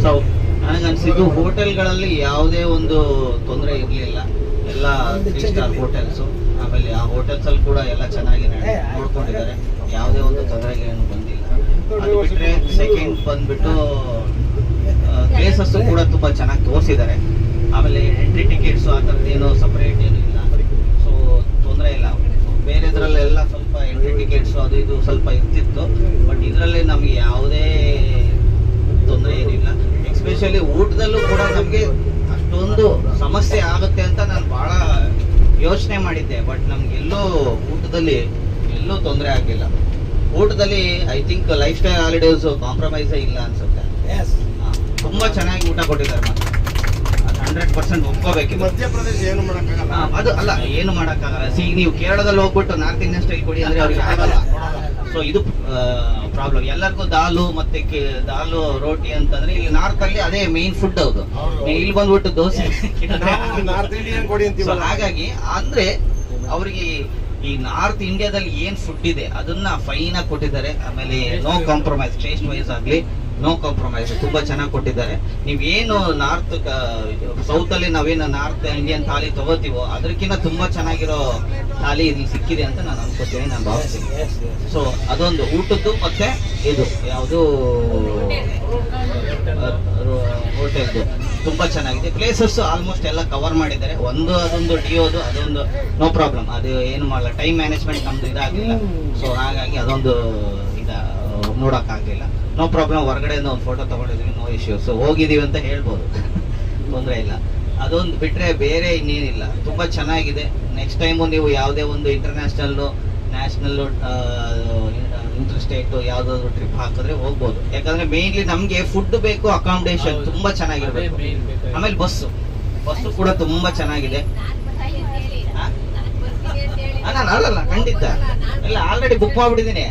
So ನನಗನ್ಸಿದ್ದು ಹೋಟೆಲ್ಗಳಲ್ಲಿ ಯಾವುದೇ ಒಂದು ತೊಂದರೆ ಇರಲಿಲ್ಲ. ಎಲ್ಲ 3 ಸ್ಟಾರ್ ಹೋಟೆಲ್ಸು. ಆಮೇಲೆ ಆ ಹೋಟೆಲ್ಸ್ ಅಲ್ಲಿ ಕೂಡ ಎಲ್ಲ ಚೆನ್ನಾಗಿ ನೋಡ್ಕೊಂಡಿದ್ದಾರೆ. ಯಾವುದೇ ಒಂದು ತೊಂದರೆಗೆ ಏನು ಬಂದಿಲ್ಲ. ಅದು ಬಿಟ್ಟರೆ ಸೆಕೆಂಡ್ ಬಂದ್ಬಿಟ್ಟು ಪ್ಲೇಸಸ್ ಕೂಡ ತುಂಬಾ ಚೆನ್ನಾಗಿ ತೋರಿಸಿದ್ದಾರೆ. ಆಮೇಲೆ ಎಂಟ್ರಿ ಟಿಕೆಟ್ಸ್ ಆ ಥರದ್ದು ಏನೋ ಸಪರೇಟ್ ಏನು ಇಲ್ಲ. ಸೊ ತೊಂದರೆ ಇಲ್ಲ. ಬೇರೆದ್ರಲ್ಲೆಲ್ಲ ಸ್ವಲ್ಪ ಎಂಟ್ರಿ ಟಿಕೆಟ್ಸ್ ಅದು ಇದು ಸ್ವಲ್ಪ ಇರ್ತಿತ್ತು. ಬಟ್ ಇದರಲ್ಲಿ ನಮಗೆ ಯಾವುದೇ ತೊಂದರೆ ಏನಿಲ್ಲ. ಎಸ್ಪೆಷಲಿ ಊಟದಲ್ಲೂ ಕೂಡ ನಮಗೆ ಅಷ್ಟೊಂದು ಸಮಸ್ಯೆ ಆಗುತ್ತೆ ಅಂತ ನಾನು ಬಹಳ ಯೋಚನೆ ಮಾಡಿದ್ದೆ. ಬಟ್ ನಮ್ಗೆಲ್ಲೂ ಊಟದಲ್ಲಿ ಎಲ್ಲೂ ತೊಂದರೆ ಆಗಿಲ್ಲ. ಊಟದಲ್ಲಿ I think lifestyle holidays ಕಾಂಪ್ರಮೈಸೇ ಇಲ್ಲ ಅನ್ಸುತ್ತೆ. ತುಂಬಾ ಚೆನ್ನಾಗಿ ಊಟ ಕೊಟ್ಟಿದ್ದಾರೆ. ಮತ್ತೆ 100% ಒಪ್ಕೋಬೇಕು. ಮಧ್ಯಪ್ರದೇಶ ಏನು ಮಾಡಕ್ಕಾಗಲ್ಲ. ಅದು ಅಲ್ಲ, ಏನು ಮಾಡಕ್ಕಾಗಲ್ಲ. ಈಗ ನೀವು ಕೇರಳದಲ್ಲಿ ಹೋಗ್ಬಿಟ್ಟು ನಾರ್ತ್ ಇಂಡಿಯನ್ ಸ್ಟೈಲ್ ಕೊಡಿ ಅಂದ್ರೆ ಅವ್ರಿಗೆ ಆಗಲ್ಲ. ಸೊ ಇದು ಪ್ರಾಬ್ಲಮ್. ಎಲ್ಲರಿಗೂ ದಾಲು ಮತ್ತೆ ದಾಲು ರೋಟಿ ಅಂತಂದ್ರೆ ಇಲ್ಲಿ ನಾರ್ತ್ ಅಲ್ಲಿ ಅದೇ ಮೇನ್ ಫುಡ್. ಹೌದು, ಇಲ್ಲಿ ಬಂದ್ಬಿಟ್ಟು ದೋಸೆ ನಾರ್ತ್ ಇಂಡಿಯನ್ ಕೊಡಿ ಅಂತೀವಲ್ಲ. ಹಾಗಾಗಿ ಅಂದ್ರೆ ಅವರಿಗೆ ಈ ನಾರ್ತ್ ಇಂಡಿಯಾದಲ್ಲಿ ಏನ್ ಫುಡ್ ಇದೆ ಅದನ್ನ ಫೈನ್ ಆಗಿ ಕೊಟ್ಟಿದ್ದಾರೆ. ಆಮೇಲೆ ನೋ ಕಾಂಪ್ರಮೈಸ್, ಟೇಸ್ಟ್ ವೈಸ್ ಆಗ್ಲಿ ನೋ ಕಾಂಪ್ರಮೈಸ್ ತುಂಬಾ ಚೆನ್ನಾಗಿ ಕೊಟ್ಟಿದ್ದಾರೆ. ನೀವೇನು ನಾರ್ತ್ ಸೌತ್ ಅಲ್ಲಿ ನಾವೇನು ನಾರ್ತ್ ಇಂಡಿಯನ್ ಥಾಲಿ ತಗೋತೀವೋ ಅದಕ್ಕಿಂತ ತುಂಬಾ ಚೆನ್ನಾಗಿರೋ ಥಾಲಿ ಇಲ್ಲಿ ಸಿಕ್ಕಿದೆ ಅಂತ ನಾನು ಅನ್ಕೋತೀನಿ, ನಾನು ಭಾವಿಸ್ತೀನಿ. ಸೊ ಅದೊಂದು ಊಟದ್ದು ಮತ್ತೆ ಇದು ಯಾವುದು ಹೋಟೆಲ್ದು ತುಂಬಾ ಚೆನ್ನಾಗಿದೆ. ಪ್ಲೇಸಸ್ ಆಲ್ಮೋಸ್ಟ್ ಎಲ್ಲ ಕವರ್ ಮಾಡಿದ್ದಾರೆ. ಅದೊಂದು ಡಿಯೋದು ಅದೊಂದು ನೋ ಪ್ರಾಬ್ಲಮ್. ಅದು ಏನು ಮಾಡಲ್ಲ, ಟೈಮ್ ಮ್ಯಾನೇಜ್ಮೆಂಟ್ ನಮ್ದು ಇದಾಗಿಲ್ಲ. ಸೊ ಹಾಗಾಗಿ ಅದೊಂದು ನೋಡೋಕ್ಕಾಗಲಿಲ್ಲ. No problem. ಹೊರಗಡೆ ಒಂದು ಫೋಟೋ ತಗೊಂಡಿದ್ವಿ, ನೋ ಇಶ್ಯೂಸ್. ಹೋಗಿದೀವಿ ಅಂತ ಹೇಳ್ಬೋದು, ತೊಂದರೆ ಇಲ್ಲ. ಅದೊಂದು ಬಿಟ್ರೆ ಬೇರೆ ಇನ್ನೇನಿಲ್ಲ. ತುಂಬಾ ಚೆನ್ನಾಗಿದೆ. ನೆಕ್ಸ್ಟ್ ಟೈಮು ನೀವು ಯಾವುದೇ ಒಂದು ಇಂಟರ್ನ್ಯಾಷನಲ್ಲು ನ್ಯಾಷನಲ್ಲು ಇಂಟರ್ ಸ್ಟೇಟು ಯಾವುದಾದ್ರು ಟ್ರಿಪ್ ಹಾಕಿದ್ರೆ ಹೋಗ್ಬೋದು. ಯಾಕಂದ್ರೆ ಮೇನ್ಲಿ ನಮ್ಗೆ ಫುಡ್ ಬೇಕು, ಅಕಾಮಿಡೇಷನ್ ತುಂಬಾ ಚೆನ್ನಾಗಿರ್ಬೇಕು. ಆಮೇಲೆ ಬಸ್ಸು ಕೂಡ ತುಂಬಾ ಚೆನ್ನಾಗಿದೆ. ನಾನು ಅಲ್ಲಲ್ಲ, ಖಂಡಿತ ಎಲ್ಲ ಆಲ್ರೆಡಿ ಬುಕ್ ಮಾಡ್ಬಿಟ್ಟಿದ್ದೀನಿ.